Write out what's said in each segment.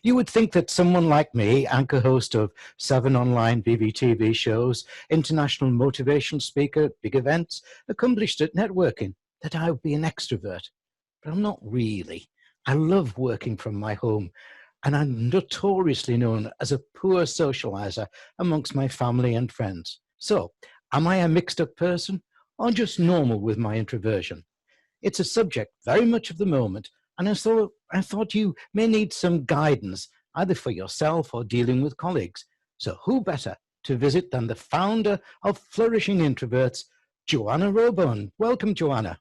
You would think that someone like me, anchor host of 7 online BBTV shows, international motivational speaker at big events, accomplished at networking, that I would be an extrovert. But I'm not really. I love working from my home, and I'm notoriously known as a poor socialiser amongst my family and friends. So, am I a mixed up person or just normal with my introversion? It's a subject very much of the moment, and I thought you may need some guidance, either for yourself or dealing with colleagues. So who better to visit than the founder of Flourishing Introverts, Joanna Rawbone. Welcome, Joanna.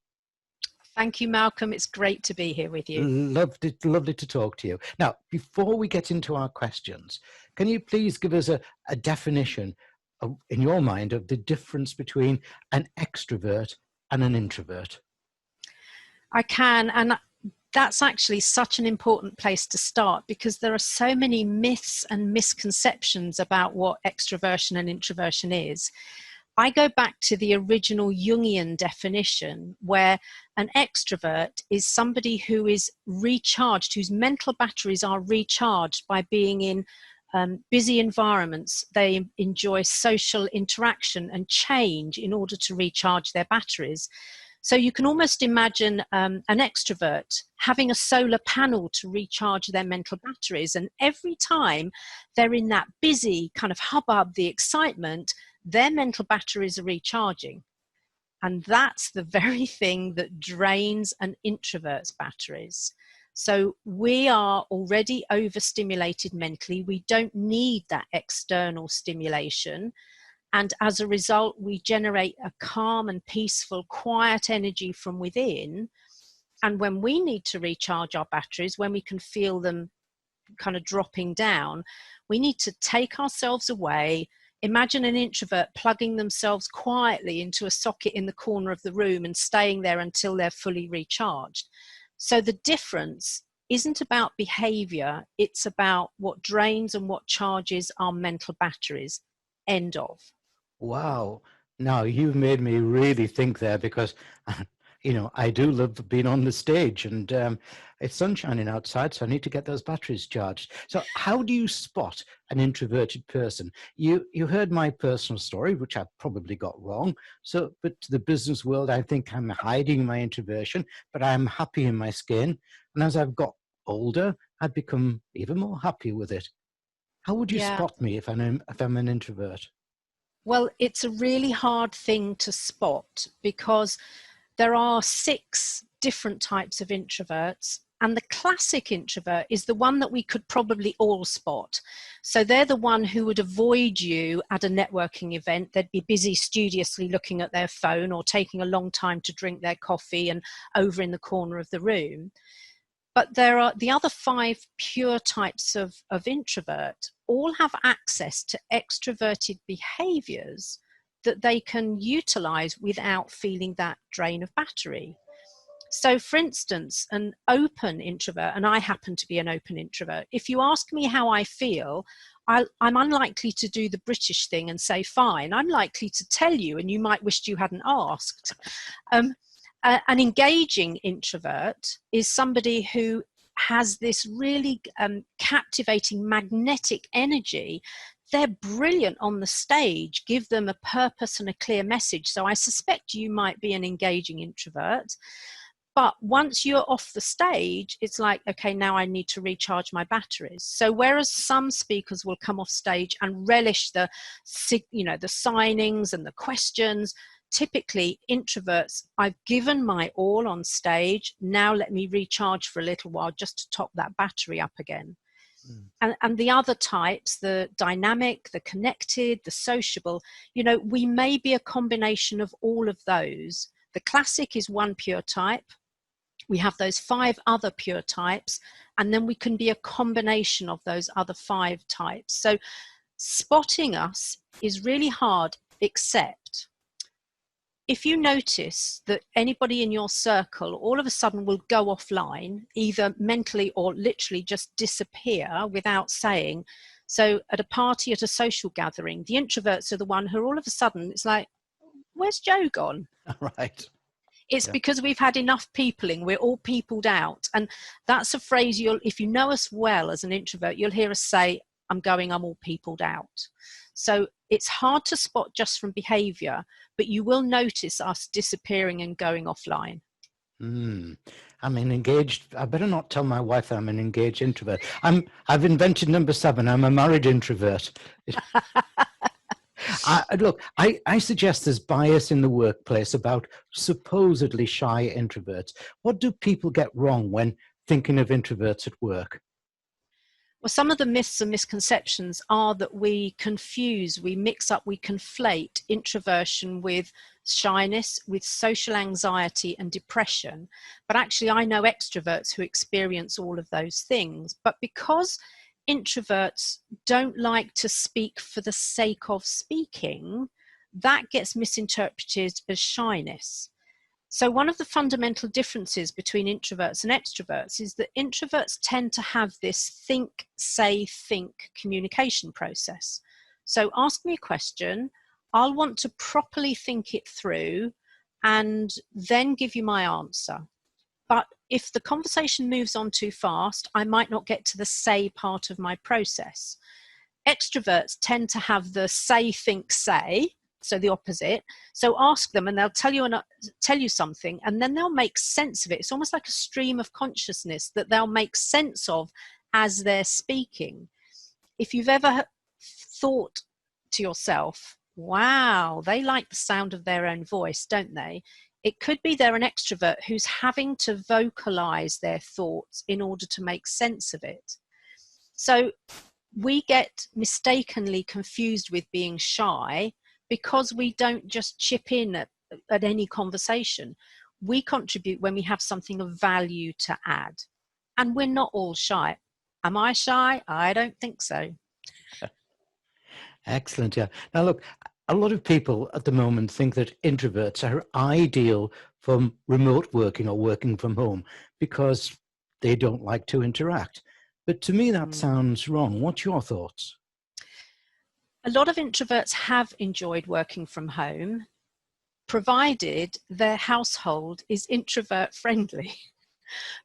Thank you, Malcolm. It's great to be here with you. Lovely to talk to you. Now, before we get into our questions, can you please give us a definition in your mind of the difference between an extrovert and an introvert? I can, and that's actually such an important place to start because there are so many myths and misconceptions about what extroversion and introversion is. I go back to the original Jungian definition where an extrovert is somebody who is recharged, whose mental batteries are recharged by being in busy environments. They enjoy social interaction and change in order to recharge their batteries. So you can almost imagine an extrovert having a solar panel to recharge their mental batteries. And every time they're in that busy kind of hubbub, the excitement, their mental batteries are recharging. And that's the very thing that drains an introvert's batteries. So we are already overstimulated mentally. We don't need that external stimulation. And as a result, we generate a calm and peaceful, quiet energy from within. And when we need to recharge our batteries, when we can feel them kind of dropping down, we need to take ourselves away. Imagine an introvert plugging themselves quietly into a socket in the corner of the room and staying there until they're fully recharged. So the difference isn't about behavior, it's about what drains and what charges our mental batteries. End of. Wow. Now you've made me really think there because, I do love being on the stage and it's sun shining outside, so I need to get those batteries charged. So how do you spot an introverted person? You heard my personal story, which I probably got wrong. But to the business world, I think I'm hiding my introversion, but I'm happy in my skin. And as I've got older, I've become even more happy with it. How would you spot me if I'm an introvert? Well, it's a really hard thing to spot because there are 6 different types of introverts, and the classic introvert is the one that we could probably all spot. So they're the one who would avoid you at a networking event. They'd be busy studiously looking at their phone or taking a long time to drink their coffee and over in the corner of the room. But there are the other 5 pure types of introvert, all have access to extroverted behaviors that they can utilize without feeling that drain of battery. So for instance, an open introvert, and I happen to be an open introvert, if you ask me how I feel, I'm unlikely to do the British thing and say, fine. I'm likely to tell you, and you might wish you hadn't asked. An engaging introvert is somebody who has this really captivating magnetic energy. They're brilliant on the stage, give them a purpose and a clear message. So I suspect you might be an engaging introvert. But once you're off the stage, it's like, okay, now I need to recharge my batteries. So whereas some speakers will come off stage and relish the signings and the questions, typically introverts, I've given my all on stage, now let me recharge for a little while just to top that battery up again. And the other types, the dynamic, the connected, the sociable, we may be a combination of all of those. The classic is one pure type. We have those 5 other pure types, and then we can be a combination of those other 5 types. So spotting us is really hard, except if you notice that anybody in your circle all of a sudden will go offline, either mentally or literally just disappear without saying. So at a party, at a social gathering, the introverts are the one who all of a sudden, it's like, where's Joe gone? Right. It's Yeah. because we've had enough peopling. We're all peopled out. And that's a phrase if you know us well as an introvert, you'll hear us say, I'm all peopled out. So it's hard to spot just from behavior, but you will notice us disappearing and going offline. I'm an engaged. I better not tell my wife I'm an engaged introvert. I've invented number 7. I'm a married introvert. I suggest there's bias in the workplace about supposedly shy introverts. What do people get wrong when thinking of introverts at work? Well, some of the myths and misconceptions are that we confuse, we mix up, we conflate introversion with shyness, with social anxiety and depression. But actually, I know extroverts who experience all of those things. But because introverts don't like to speak for the sake of speaking, that gets misinterpreted as shyness. So one of the fundamental differences between introverts and extroverts is that introverts tend to have this think, say, think communication process. So ask me a question, I'll want to properly think it through and then give you my answer. But if the conversation moves on too fast, I might not get to the say part of my process. Extroverts tend to have the say, think, say, so the opposite. So ask them and they'll tell you something, and then they'll make sense of it. It's almost like a stream of consciousness that they'll make sense of as they're speaking. If you've ever thought to yourself, wow, they like the sound of their own voice, don't they? It could be they're an extrovert who's having to vocalize their thoughts in order to make sense of it. So we get mistakenly confused with being shy because we don't just chip in at any conversation. We contribute when we have something of value to add. And we're not all shy. Am I shy? I don't think so. Excellent. Yeah. Now, look, a lot of people at the moment think that introverts are ideal for remote working or working from home because they don't like to interact. But to me, that sounds wrong. What's your thoughts? A lot of introverts have enjoyed working from home, provided their household is introvert friendly.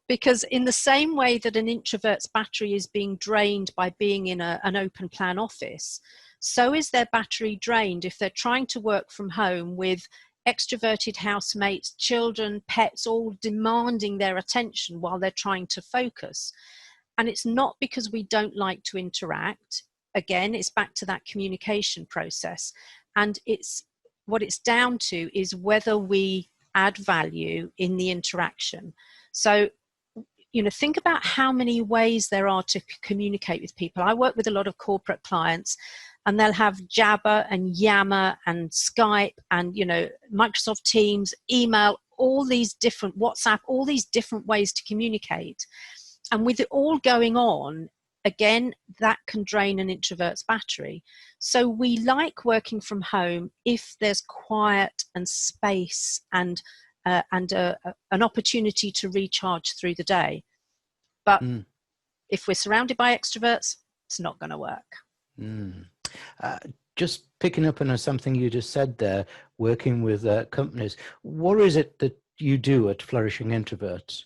Because in the same way that an introvert's battery is being drained by being in an open plan office, so is their battery drained if they're trying to work from home with extroverted housemates, children, pets, all demanding their attention while they're trying to focus. And it's not because we don't like to interact. Again, it's back to that communication process. And what it's down to is whether we add value in the interaction. So, think about how many ways there are to communicate with people. I work with a lot of corporate clients, and they'll have Jabber and Yammer and Skype and, Microsoft Teams, email, all these different WhatsApp, all these different ways to communicate. And with it all going on, again, that can drain an introvert's battery. So we like working from home if there's quiet and space and an opportunity to recharge through the day. But if we're surrounded by extroverts, it's not going to work. Just picking up on something you just said there, working with companies, what is it that you do at Flourishing Introverts?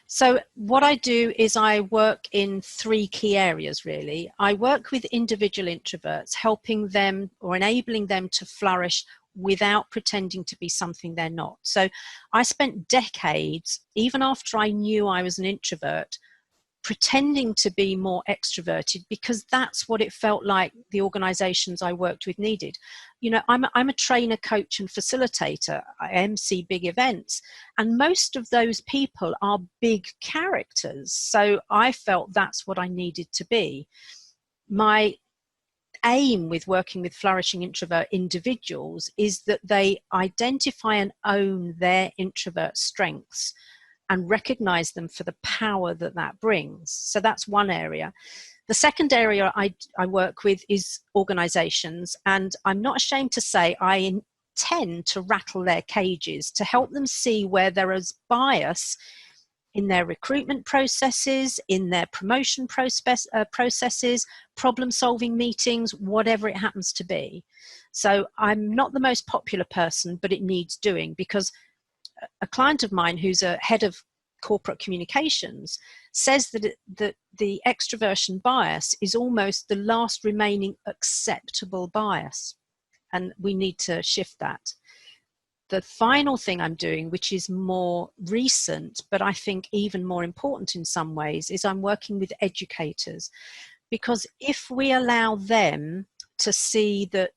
So what I do is I work in 3 key areas, really. I work with individual introverts, helping them or enabling them to flourish without pretending to be something they're not. So I spent decades, even after I knew I was an introvert, pretending to be more extroverted because that's what it felt like the organizations I worked with needed. I'm a trainer, coach and facilitator. I MC big events, and most of those people are big characters. So I felt that's what I needed to be. My aim with working with flourishing introvert individuals is that they identify and own their introvert strengths and recognize them for the power that brings. So that's one area. The second area I work with is organizations, and I'm not ashamed to say I intend to rattle their cages to help them see where there is bias in their recruitment processes, in their promotion processes, problem-solving meetings, whatever it happens to be. So I'm not the most popular person, but it needs doing, because a client of mine who's a head of corporate communications says that the extroversion bias is almost the last remaining acceptable bias, and we need to shift that. The final thing I'm doing, which is more recent, but I think even more important in some ways, is I'm working with educators. Because if we allow them to see that,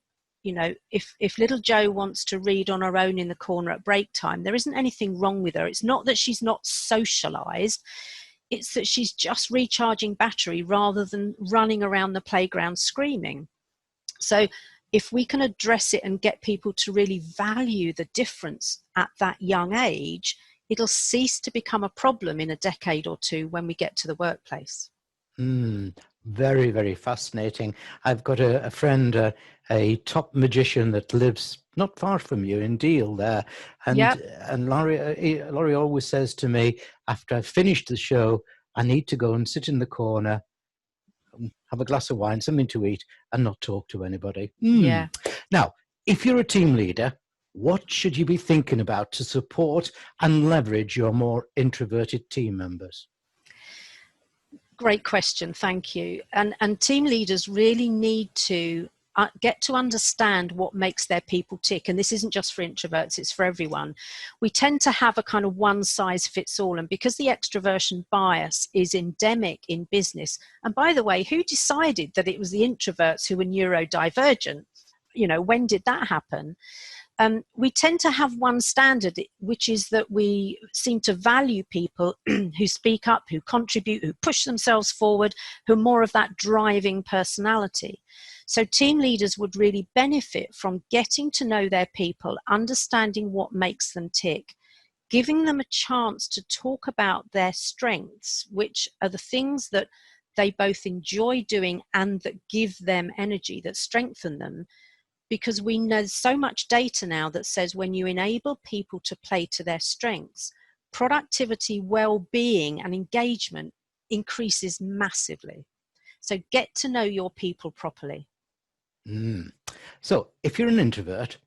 you know, if little Jo wants to read on her own in the corner at break time, there isn't anything wrong with her. It's not that she's not socialised. It's that she's just recharging battery rather than running around the playground screaming. So if we can address it and get people to really value the difference at that young age, it'll cease to become a problem in a decade or two when we get to the workplace. Very, very fascinating. I've got a friend, a top magician that lives not far from you in Deal there. And, Yep. and Laurie always says to me, after I've finished the show, I need to go and sit in the corner, have a glass of wine, something to eat, and not talk to anybody. Yeah. Now, if you're a team leader, what should you be thinking about to support and leverage your more introverted team members? Great question, thank you. And team leaders really need to get to understand what makes their people tick. And this isn't just for introverts, it's for everyone. We tend to have a kind of one size fits all. And because the extroversion bias is endemic in business, and by the way, who decided that it was the introverts who were neurodivergent? You know, when did that happen? We tend to have one standard, which is that we seem to value people who speak up, who contribute, who push themselves forward, who are more of that driving personality. So team leaders would really benefit from getting to know their people, understanding what makes them tick, giving them a chance to talk about their strengths, which are the things that they both enjoy doing and that give them energy, that strengthen them. Because we know so much data now that says when you enable people to play to their strengths, productivity, well-being, and engagement increases massively. So get to know your people properly. So if you're an introvert,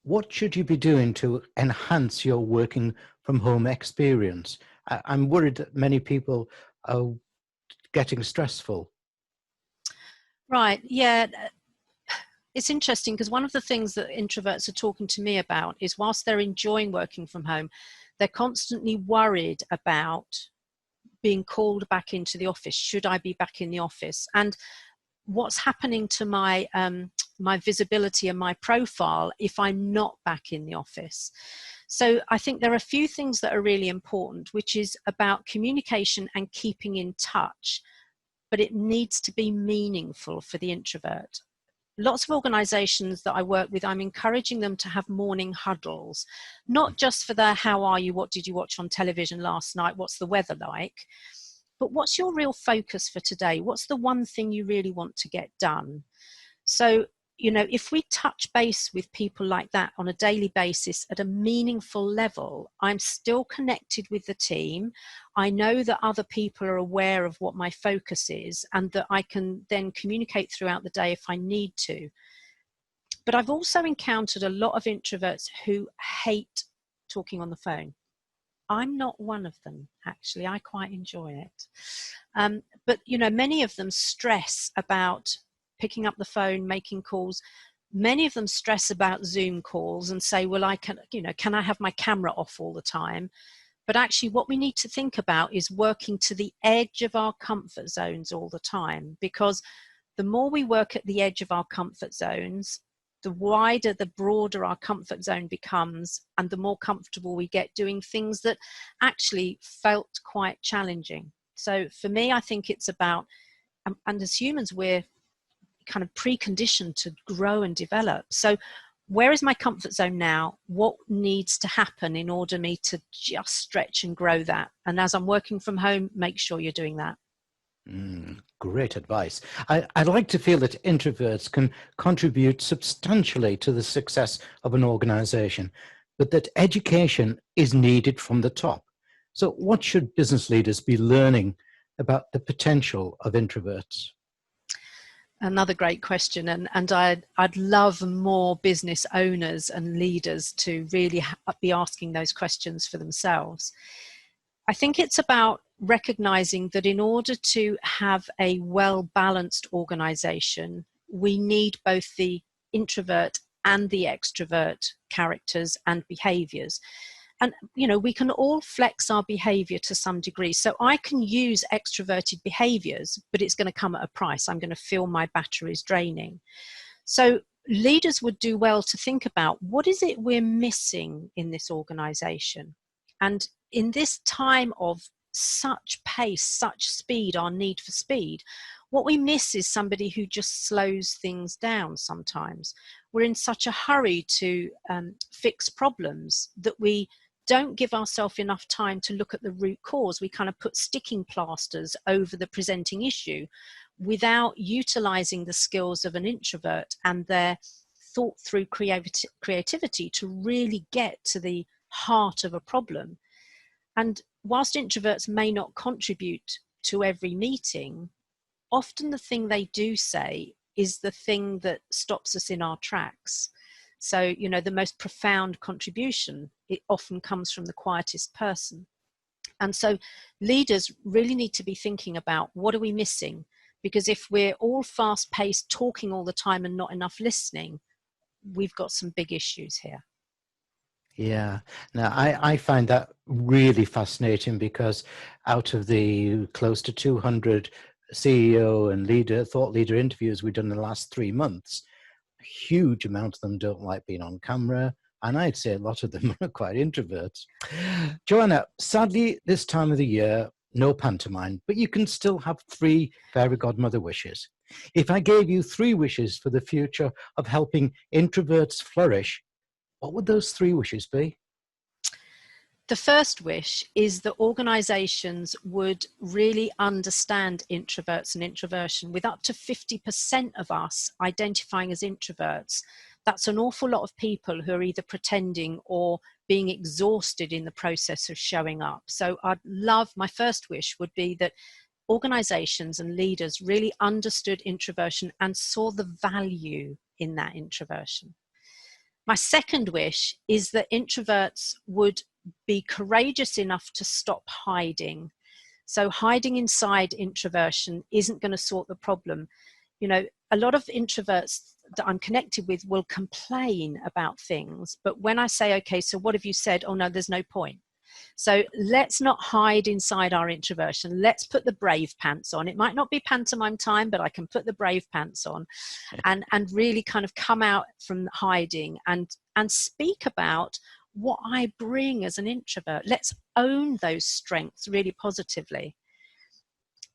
what should you be doing to enhance your working from home experience? I'm worried that many people are getting stressful. Right, yeah. It's interesting because one of the things that introverts are talking to me about is whilst they're enjoying working from home, they're constantly worried about being called back into the office. Should I be back in the office? And what's happening to my my visibility and my profile if I'm not back in the office? So I think there are a few things that are really important, which is about communication and keeping in touch, but it needs to be meaningful for the introvert. Lots of organizations that I work with, I'm encouraging them to have morning huddles, not just for the how are you, what did you watch on television last night, what's the weather like, but what's your real focus for today? What's the one thing you really want to get done? So, you know, if we touch base with people like that on a daily basis at a meaningful level, I'm still connected with the team. I know that other people are aware of what my focus is and that I can then communicate throughout the day if I need to. But I've also encountered a lot of introverts who hate talking on the phone. I'm not one of them, actually. I quite enjoy it. But, you know, many of them stress about picking up the phone, making calls. Many of them stress about Zoom calls and say, well, can I have my camera off all the time? But actually what we need to think about is working to the edge of our comfort zones all the time, because the more we work at the edge of our comfort zones, the wider, the broader our comfort zone becomes, and the more comfortable we get doing things that actually felt quite challenging. So for me, I think it's about, and as humans, we're kind of preconditioned to grow and develop. So where is my comfort zone now? What needs to happen in order for me to just stretch and grow that? And as I'm working from home, make sure you're doing that. Great advice. I'd like to feel that introverts can contribute substantially to the success of an organization, but that education is needed from the top. So what should business leaders be learning about the potential of introverts? Another great question, and I'd love more business owners and leaders to really be asking those questions for themselves. I think it's about recognizing that in order to have a well-balanced organization, we need both the introvert and the extrovert characters and behaviors. And, you know, we can all flex our behavior to some degree. So I can use extroverted behaviors, but it's going to come at a price. I'm going to feel my batteries draining. So leaders would do well to think about, what is it we're missing in this organization? And in this time of such pace, such speed, our need for speed, what we miss is somebody who just slows things down sometimes. We're in such a hurry to fix problems that we don't give ourselves enough time to look at the root cause. We kind of put sticking plasters over the presenting issue without utilizing the skills of an introvert and their thought through creativity to really get to the heart of a problem. And whilst introverts may not contribute to every meeting, often the thing they do say is the thing that stops us in our tracks. So, you know, the most profound contribution, it often comes from the quietest person. And so leaders really need to be thinking about, what are we missing? Because if we're all fast paced, talking all the time and not enough listening, we've got some big issues here. Yeah. Now, I find that really fascinating, because out of the close to 200 CEO and thought leader interviews we've done in the last 3 months, a huge amount of them don't like being on camera. And I'd say a lot of them are quite introverts. Joanna, sadly, this time of the year, no pantomime, but you can still have 3 fairy godmother wishes. If I gave you 3 wishes for the future of helping introverts flourish, what would those 3 wishes be? The first wish is that organizations would really understand introverts and introversion. With up to 50% of us identifying as introverts, that's an awful lot of people who are either pretending or being exhausted in the process of showing up. So my first wish would be that organizations and leaders really understood introversion and saw the value in that introversion. My second wish is that introverts would be courageous enough to stop hiding. So hiding inside introversion isn't going to sort the problem. You know, a lot of introverts that I'm connected with will complain about things, but when I say, okay, so what have you said? Oh no, there's no point. So let's not hide inside our introversion. Let's put the brave pants on. It might not be pantomime time, but I can put the brave pants on and really kind of come out from hiding and speak about what I bring as an introvert. Let's own those strengths really positively.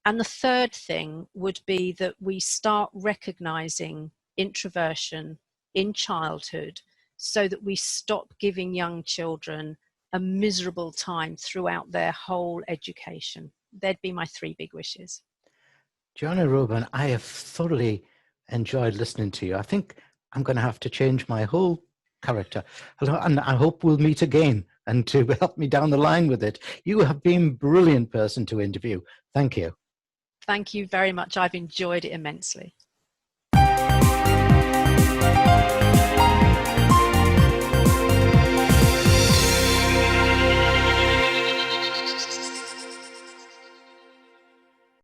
And the third thing would be that we start recognizing introversion in childhood so that we stop giving young children a miserable time throughout their whole education. They'd be my 3 big wishes. Joanna Rawbone, I have thoroughly enjoyed listening to you. I think I'm going to have to change my whole character. And I hope we'll meet again and to help me down the line with it. You have been a brilliant person to interview. Thank you. Thank you very much. I've enjoyed it immensely.